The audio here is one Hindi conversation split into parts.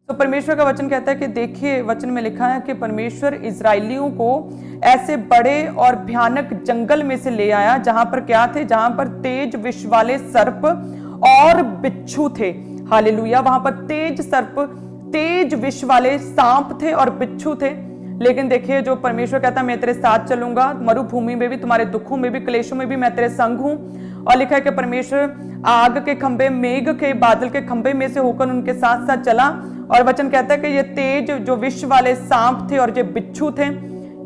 तो परमेश्वर का वचन कहता है कि देखिए, वचन में लिखा है कि परमेश्वर इजरायलियों को ऐसे बड़े और भयानक जंगल में से ले आया जहां पर क्या थे, जहां पर तेज विष वाले सर्प और बिच्छू थे। हालेलुया। वहां पर तेज सर्प, तेज विष वाले सांप थे और बिच्छू थे। लेकिन देखिए, जो परमेश्वर कहता है मैं तेरे साथ चलूंगा, मरुभूमि में भी, तुम्हारे दुखों में भी, क्लेशों में भी मैं तेरे संग हूं। और लिखा है कि परमेश्वर आग के खंभे, मेघ के बादल के खंभे में से होकर उनके साथ साथ चला। और वचन कहता है कि ये तेज जो विष वाले सांप थे और जो बिच्छू थे,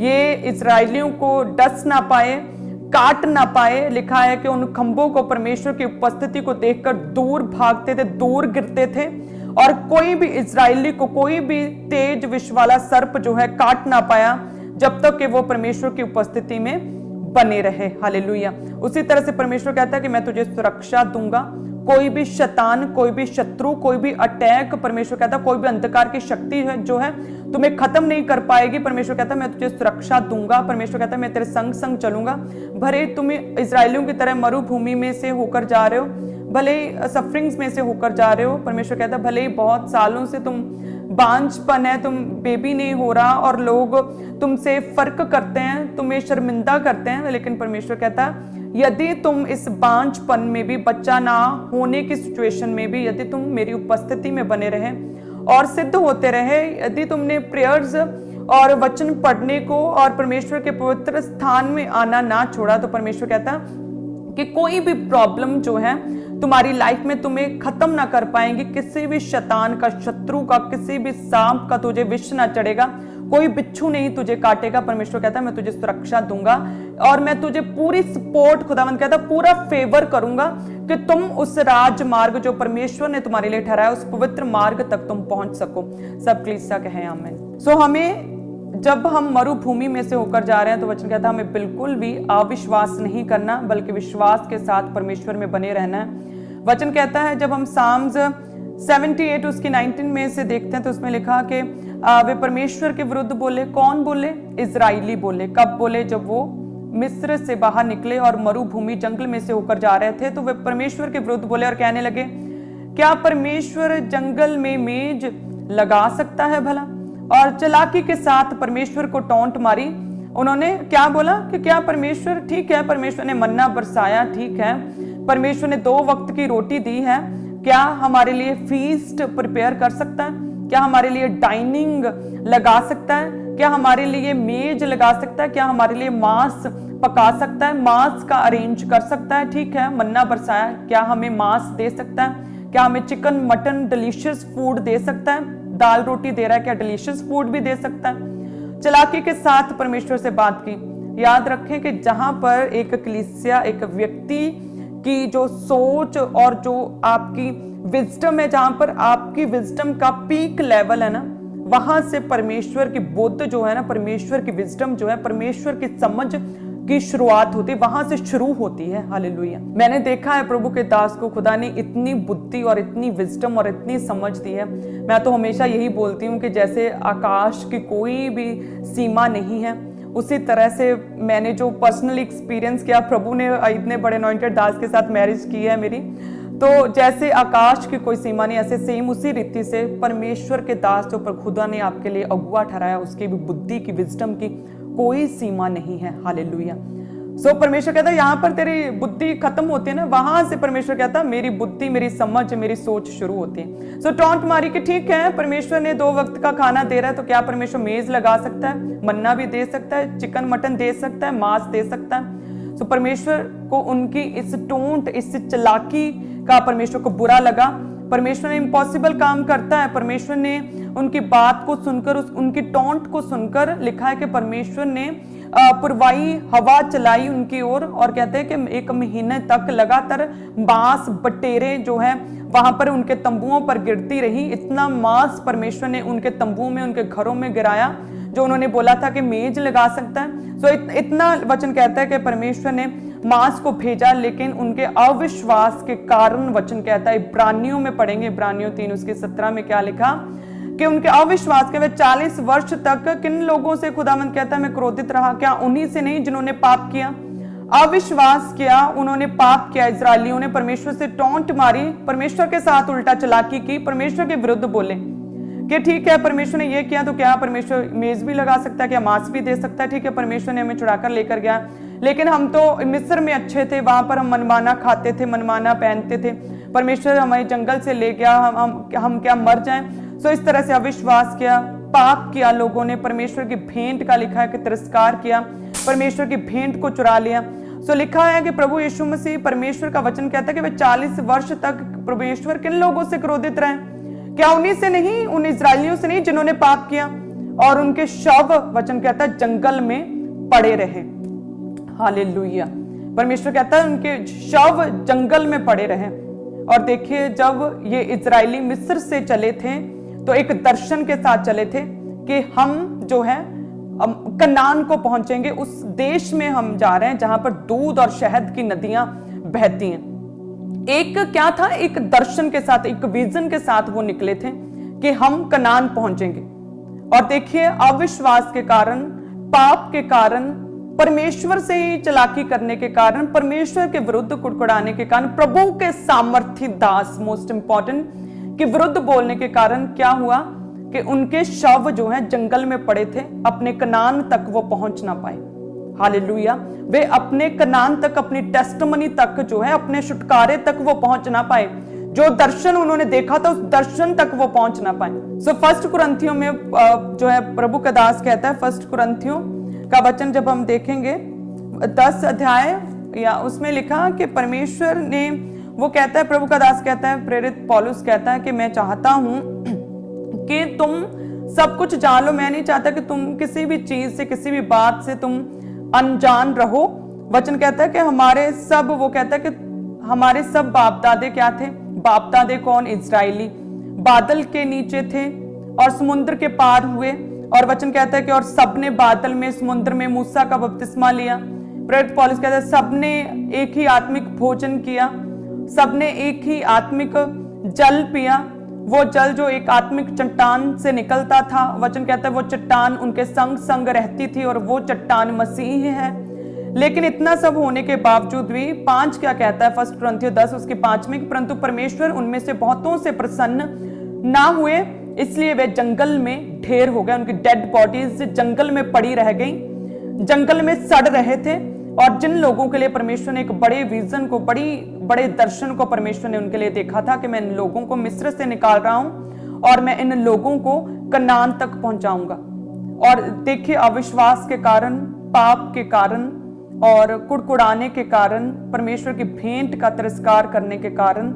ये इजरायलियों को डस ना पाए, काट ना पाए। लिखा है कि उन खंभों को परमेश्वर की उपस्थिति को देखकर दूर भागते थे, दूर गिरते थे, और कोई भी इजरायली को कोई भी तेज विष वाला सर्प जो है काट ना पाया जब तक कि वो परमेश्वर की उपस्थिति में बने रहे। हालेलुया। उसी तरह से परमेश्वर कहता है कि मैं तुझे सुरक्षा दूंगा। कोई भी शैतान, कोई भी शत्रु, कोई भी अटैक, परमेश्वर कहता है कोई भी अंधकार की शक्ति है जो है तुम्हें खत्म नहीं कर पाएगी। परमेश्वर कहता है मैं तुझे सुरक्षा दूंगा। परमेश्वर कहता है मैं तेरे संग संग चलूंगा। भले तुम इजरायलियों की तरह मरुभूमि में से होकर जा रहे हो, भले ही सफरिंग्स में से होकर जा रहे हो, परमेश्वर कहता है भले ही बहुत सालों से तुम बांझपन है, तुम बेबी नहीं हो रहा और लोग तुमसे फर्क करते हैं, तुम्हें शर्मिंदा करते हैं, लेकिन परमेश्वर कहता है यदि तुम इस बांझपन में भी, बच्चा ना होने की सिचुएशन में भी, यदि तुम मेरी उपस्थिति में बने रहे और सिद्ध होते रहे, यदि तुमने प्रेयर्स और वचन पढ़ने को और परमेश्वर के पवित्र स्थान में आना ना छोड़ा, तो परमेश्वर कहता है कि कोई भी प्रॉब्लम जो है तुम्हारी लाइफ में तुम्हें खत्म ना कर पाएंगे। किसी भी शैतान का, शत्रु का, किसी भी सांप का तुझे विष ना चढ़ेगा, कोई बिच्छू नहीं तुझे काटेगा। परमेश्वर कहता है मैं तुझे सुरक्षा दूंगा और मैं तुझे पूरी सपोर्ट, खुदावंद कहता है पूरा फेवर करूंगा कि तुम उस राजमार्ग जो परमेश्वर ने तुम्हारे लिए ठहराया, उस पवित्र मार्ग तक तुम पहुंच सको। सब कलीसिया कहें आमीन। सो हमें, जब हम मरुभूमि में से होकर जा रहे हैं, तो वचन कहता है हमें बिल्कुल भी अविश्वास नहीं करना, बल्कि विश्वास के साथ परमेश्वर में बने रहना है। वचन कहता है, जब हम साम्स 78 उसकी 19 में से देखते हैं, तो उसमें लिखा कि वे परमेश्वर के विरुद्ध बोले। कौन बोले? इजराइली बोले। कब बोले? जब वो मिस्र से बाहर निकले और मरुभूमि जंगल में से होकर जा रहे थे, तो वे परमेश्वर के विरुद्ध बोले और कहने लगे, क्या परमेश्वर जंगल में मेज लगा सकता है भला? और चालाकी के साथ परमेश्वर को टोंट मारी। उन्होंने क्या बोला कि क्या परमेश्वर, ठीक है परमेश्वर ने मन्ना बरसाया, ठीक है परमेश्वर ने 2 वक्त की रोटी दी है, क्या हमारे लिए फीस्ट प्रिपेयर कर सकता है? क्या हमारे लिए डाइनिंग लगा सकता है? क्या हमारे लिए मेज लगा सकता है? क्या हमारे लिए मांस पका सकता है, मांस का अरेंज कर सकता है? ठीक है, मन्ना बरसाया, क्या हमें मांस दे सकता है? क्या हमें चिकन, मटन, डिलीशियस फूड दे सकता है? दाल रोटी दे रहा है, क्या डिलीशियस फूड भी दे सकता है? चालाकी के साथ परमेश्वर से बात की। याद रखें कि जहां पर एक कलीसिया, एक व्यक्ति की जो सोच और जो आपकी विजडम है, जहां पर आपकी विजडम का पीक लेवल है ना, वहां से परमेश्वर की बुद्ध जो है ना, परमेश्वर की विजडम जो है, परमेश्वर की समझ की शुरुआत होती है, वहां से शुरू होती है। हालेलुया। मैंने देखा है प्रभु के दास को खुदा ने इतनी बुद्धि और इतनी विजडम और इतनी समझ दी है। मैं तो हमेशा यही बोलती हूँ कि जैसे आकाश की कोई भी सीमा नहीं है, उसी तरह से मैंने जो पर्सनल एक्सपीरियंस किया, प्रभु ने इतने बड़े अनॉइंटेड दास के साथ मैरिज की है मेरी, तो जैसे आकाश की कोई सीमा नहीं, ऐसे सेम उसी रीति से परमेश्वर के दास जो पर खुदा ने आपके लिए अगुआ ठहराया, उसकी भी बुद्धि की, विजडम की कोई सीमा नहीं है। हालेलुया। सो परमेश्वर कहता है यहाँ पर तेरी बुद्धि खत्म होती है ना, वहां से परमेश्वर कहता है मेरी बुद्धि, मेरी समझ, मेरी सोच शुरू होती है। सो टॉन्ट मारी कि ठीक है परमेश्वर ने 2 वक्त का खाना दे रहा है, तो क्या परमेश्वर मेज लगा सकता है? मन्ना भी दे सकता है, चिकन मटन दे सकता है, मांस दे सकता है। सो परमेश्वर को उनकी इस टोंट, इस चालाकी का परमेश्वर को बुरा लगा। परमेश्वर ने इम्पॉसिबल काम करता है। परमेश्वर ने उनकी बात को सुनकर, उनकी टोंट को सुनकर, लिखा है कि परमेश्वर ने पुरवाई हवा चलाई उनकी ओर, और कहते हैं कि 1 महीने तक लगातार बांस बटेरे जो है वहां पर उनके तंबुओं पर गिरती रही। इतना मांस परमेश्वर ने उनके तंबुओं में, उनके घरों में गिराया, जो उन्होंने बोला था कि मेज लगा सकता है। सो इतना वचन कहता है कि परमेश्वर ने मांस को भेजा, लेकिन उनके अविश्वास के कारण, वचन कहता है, इब्रानियों में पढ़ेंगे, इब्रानियों 3 उसके 17 में क्या लिखा कि उनके अविश्वास के वे 40 वर्ष तक किन लोगों से खुदावंद कहता है मैं क्रोधित रहा? क्या उन्हीं से नहीं जिन्होंने पाप किया, अविश्वास किया, उन्होंने पाप किया? इजरायलियों ने परमेश्वर से टोंट मारी, परमेश्वर के साथ उल्टा चालाकी की, परमेश्वर के विरुद्ध बोले कि ठीक है परमेश्वर ने ये किया तो क्या परमेश्वर मेज भी लगा सकता है, क्या मांस भी दे सकता है। ठीक है परमेश्वर ने हमें छुड़ाकर लेकर गया, लेकिन हम तो मिस्र में अच्छे थे, वहां पर हम मनमाना खाते थे, मनमाना पहनते थे, परमेश्वर हमें जंगल से ले गया, हम क्या मर जाएं। सो इस तरह से अविश्वास किया, पाप किया लोगों ने, परमेश्वर की भेंट का लिखा है कि तिरस्कार किया, परमेश्वर की भेंट को चुरा लिया। सो लिखा है कि प्रभु यीशु मसीह, परमेश्वर का वचन कहता है कि वे 40 वर्ष तक परमेश्वर किन लोगों से क्रोधित रहे? क्या उन्हीं से नहीं, उन इजरायलियों से नहीं जिन्होंने पाप किया? और उनके शव, वचन कहता है, जंगल में पड़े रहे। हालेलुया। परमेश्वर कहता है उनके शव जंगल में पड़े रहे। और देखिए जब ये इजरायली मिस्र से चले थे तो एक दर्शन के साथ चले थे कि हम जो है कनान को पहुंचेंगे, उस देश में हम जा रहे हैं जहां पर दूध और शहद की नदियां बहती हैं। एक क्या था, एक दर्शन के साथ, एक विजन के साथ वो निकले थे कि हम कनान पहुंचेंगे। और देखिए अविश्वास के कारण, पाप के कारण, परमेश्वर से ही चालाकी करने के कारण, परमेश्वर के विरुद्ध कुड़कुड़ाने के कारण, प्रभु के सामर्थी दास, मोस्ट इंपॉर्टेंट, के विरुद्ध बोलने के कारण क्या हुआ कि उनके शव जो है जंगल में पड़े थे, अपने कनान तक वो पहुंच ना पाए। हालेलुया। वे अपने कनान तक, अपनी टेस्टमनी तक जो है, अपने छुटकारे तक वो पहुंच ना पाए। जो दर्शन उन्होंने देखा था उस दर्शन तक वो पहुंच ना पाए। सो 1 कुरिन्थियों में जो है प्रभु का दास कहता है, 1 कुरिन्थियों का वचन जब हम देखेंगे 10 अध्याय या उसमें लिखा कि परमेश्वर ने, वो कहता है, प्रभु का दास कहता है, प्रेरित पौलुस कहता है कि मैं चाहता हूं कि तुम सब कुछ जान लो, मैं नहीं चाहता कि तुम किसी भी चीज से, किसी भी बात से तुम अनजान रहो। वचन कहता है कि हमारे सब, वो कहता है कि हमारे सब बाप दादे क्या थे? बाप दादे कौन? इजरायली। बादल के नीचे थे और समुद्र के पार हुए। और वचन कहता है कि और सबने बादल में, समुद्र में मूसा का बपतिस्मा लिया। प्रेरित पौलुस कहता है सबने एक ही आत्मिक भोजन किया, सबने एक ही आत्मिक जल पिया। वो जल जो एक आत्मिक चट्टान से निकलता था, वचन कहता है वो चट्टान उनके संग संग रहती थी और वो चट्टान मसीह है। लेकिन इतना सब होने के बावजूद भी 5 क्या कहता है 1 कुरिन्थियों 10 उसके 5 में, परंतु परमेश्वर उनमें से बहुतों से प्रसन्न ना हुए, इसलिए वे जंगल में ढेर हो गए। उनकी डेड बॉडीज जंगल में पड़ी रह गई, जंगल में सड़ रहे थे। और जिन लोगों के लिए परमेश्वर ने एक बड़े विजन को, बड़े दर्शन को परमेश्वर ने उनके लिए देखा था कि मैं इन लोगों को मिस्र से निकाल रहा हूं और मैं इन लोगों को कनान तक पहुंचाऊंगा। और देखिए अविश्वास के कारण, पाप के कारण और कुड़कुड़ाने के कारण, परमेश्वर की भेंट का तिरस्कार करने के कारण,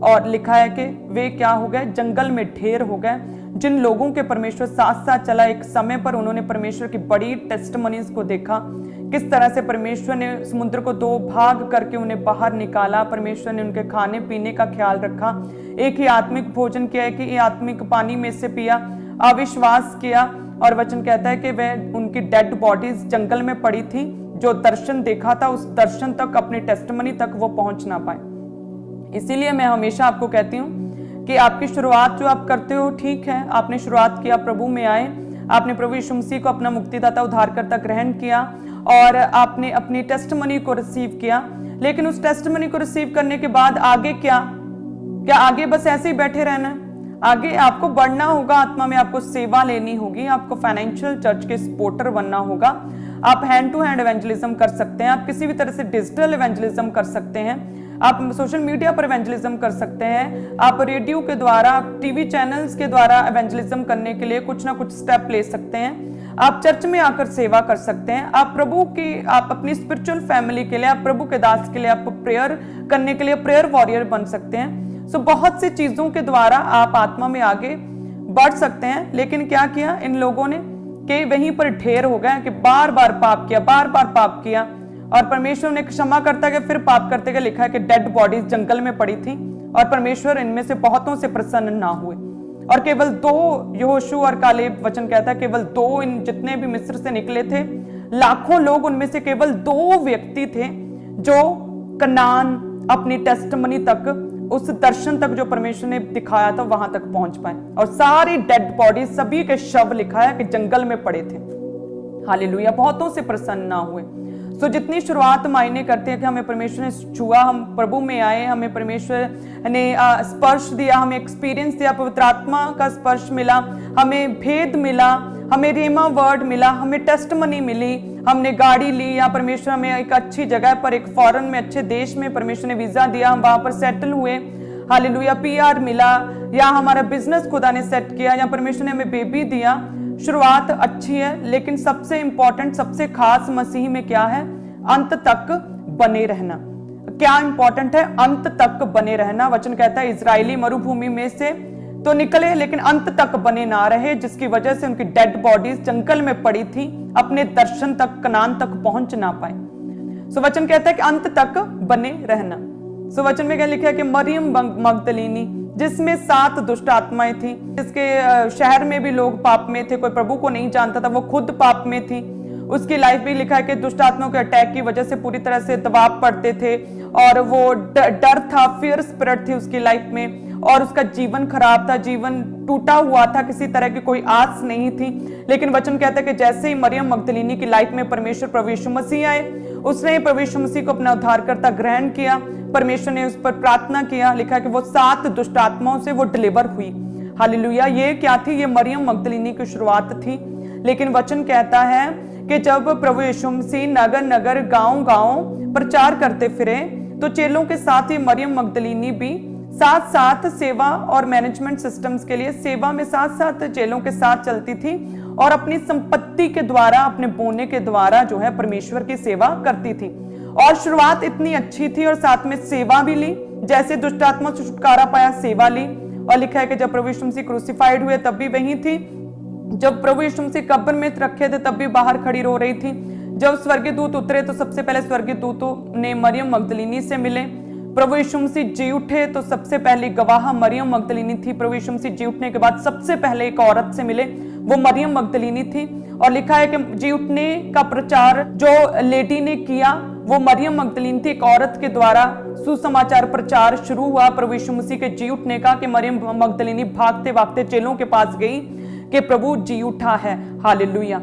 और लिखा है कि वे क्या हो गए? जंगल में ढेर हो गए। जिन लोगों के परमेश्वर साथ साथ चला, एक समय पर उन्होंने परमेश्वर की बड़ी टेस्टमनीज को देखा, किस तरह से परमेश्वर ने समुद्र को 2 भाग करके उन्हें बाहर निकाला, परमेश्वर ने उनके खाने पीने का ख्याल रखा, एक ही आत्मिक भोजन किया, एक ही आत्मिक पानी में से पिया, अविश्वास किया। और वचन कहता है कि वह उनकी डेड बॉडीज जंगल में पड़ी थी। जो दर्शन देखा था उस दर्शन तक, अपनी टेस्टमनी तक वो पहुंच ना पाए। इसीलिए मैं हमेशा आपको कहती हूँ कि आपकी शुरुआत जो आप करते हो, ठीक है, आपने शुरुआत किया, प्रभु में आए, आपने प्रभु यीशु मसीह को अपना मुक्तिदाता उद्धारकर्ता ग्रहण किया और आपने अपनी टेस्टमनी को रिसीव किया। लेकिन उस टेस्टमनी को रिसीव करने के बाद आगे क्या आगे बस ऐसे ही बैठे रहना है? आगे आपको बढ़ना होगा आत्मा में, आपको सेवा लेनी होगी, आपको फाइनेंशियल चर्च के सपोर्टर बनना होगा। आप हैंड टू हैंड इवेंजलिज्म कर सकते हैं, आप किसी भी तरह से डिजिटल इवेंजलिज्म कर सकते हैं, आप सोशल मीडिया पर इवेंजलिज्म कर सकते हैं, आप रेडियो के द्वारा, टीवी चैनल्स के द्वारा इवेंजलिज्म करने के लिए कुछ ना कुछ स्टेप ले सकते हैं। आप चर्च में आकर सेवा कर सकते हैं, आप प्रभु की, आप अपनी स्पिरिचुअल फैमिली के लिए, आप प्रभु के दास के लिए, आप प्रेयर करने के लिए प्रेयर वॉरियर बन सकते हैं। सो बहुत सी चीजों के द्वारा आप आत्मा में आगे बढ़ सकते हैं। लेकिन क्या किया इन लोगों ने कि वहीं पर ढेर हो गए कि बार बार पाप किया और परमेश्वर ने क्षमा करता गया, फिर पाप करते गए। लिखा है कि डेड बॉडीज जंगल में पड़ी थी और परमेश्वर इनमें से बहुतों से प्रसन्न ना हुए। और केवल 2, यहोशू और कालेब, वचन कहता है केवल 2, इन जितने भी मिस्र से निकले थे, लाखों लोग, उनमें से केवल 2 व्यक्ति थे जो कनान, अपनी टेस्टमनी तक, उस दर्शन तक जो परमेश्वर ने दिखाया था वहां तक पहुंच पाए। और सारी डेड बॉडी, सभी के शव लिखा है कि जंगल में पड़े थे। हालेलुया, बहुतों से प्रसन्न ना हुए। सो जितनी शुरुआत मायने करते हैं कि हमें परमेश्वर ने छुआ, हम प्रभु में आए, हमें परमेश्वर ने स्पर्श दिया, हमें एक्सपीरियंस दिया, पवित्र आत्मा का स्पर्श मिला, हमें भेद मिला, हमें रेमा वर्ड मिला, हमें टेस्टमनी मिली, हमने गाड़ी ली, या परमेश्वर हमें एक अच्छी जगह पर, एक फॉरेन में अच्छे देश में परमेश्वर ने वीजा दिया, हम वहां पर सेटल हुए, हालेलुया, पीआर मिला, या हमारा बिजनेस खुदा ने सेट किया, या परमेश्वर ने हमें बेबी दिया। शुरुआत अच्छी है, लेकिन सबसे इंपॉर्टेंट, सबसे खास मसीह में क्या है? अंत तक बने रहना। क्या इंपॉर्टेंट है? अंत तक बने रहना। वचन कहता है इजरायली मरुभूमि में से तो निकले, लेकिन अंत तक बने ना रहे, जिसकी वजह से उनकी डेड बॉडीज जंगल में पड़ी थी, अपने दर्शन तक, कनान तक पहुंच ना पाए। सो वचन कहता है कि अंत तक बने रहना। सो वचन में क्या लिखा है कि मरियम मगदलीनी, जिसमें 7 दुष्ट आत्माएं थी, जिसके शहर में भी लोग पाप में थे, कोई प्रभु को नहीं जानता था, वो खुद पाप में थी, उसकी लाइफ भी लिखा है कि दुष्ट आत्माओं के अटैक की वजह से पूरी तरह से दबाव पड़ते थे, और वो डर था, फियर स्पिरिट थी उसकी लाइफ में, और उसका जीवन खराब था, जीवन टूटा हुआ था, किसी तरह की कोई आस नहीं थी। लेकिन वचन कहता है कि जैसे ही मरियम मगदलीनी की लाइफ में परमेश्वर प्रभु यीशु मसीह आए, उसने प्रभु यीशु मसीह को अपना उद्धारकर्ता ग्रहण किया, परमेश्वर ने उस पर प्रार्थना किया, लिखा कि वो 7 दुष्ट आत्माओं से वो डिलीवर हुई। हालेलुया। ये क्या थी? ये मरियम मगदलीनी की शुरुआत थी। लेकिन वचन कहता है कि जब प्रभु यीशु मसीह नगर नगर, गांव गांव प्रचार करते फिरे, तो चेलों के साथ ही मरियम मगदलीनी भी साथ साथ सेवा और मैनेजमेंट सिस्टम्स के लिए सेवा में साथ साथ चेलों के साथ चलती थी, और अपनी संपत्ति के द्वारा, अपने बोने के द्वारा जो है परमेश्वर की सेवा करती थी। और शुरुआत इतनी अच्छी थी, और साथ में सेवा भी ली, जैसे दुष्ट आत्मा से छुटकारा पाया, सेवा ली। और लिखा है कि जब प्रभु यीशु मसीह क्रूसिफाइड हुए तब भी वहीं थी, जब प्रभु यीशु मसीह कब्र में रखे थे तब भी बाहर खड़ी रो रही थी, जब स्वर्गीय दूत उतरे तो सबसे पहले स्वर्गीय दूतों ने मरियम मगदलीनी से मिले, प्रभु यीशु मसीह जी उठे तो सबसे पहली गवाह मरियम मगदलीनी थी, प्रभु यीशु मसीह जी उठने के बाद सबसे पहले एक औरत से मिले, वो मरियम मगदलीनी थी। और लिखा है कि जी उठने का प्रचार जो लेडी ने किया वो मरियम मगदलीनी थी, एक औरत के द्वारा सुसमाचार प्रचार शुरू हुआ प्रभु यीशु मसीह के जी उठने का, कि मरियम मगदलीनी भागते भागते चेलों के पास गई कि प्रभु जी उठा है। हालेलुया।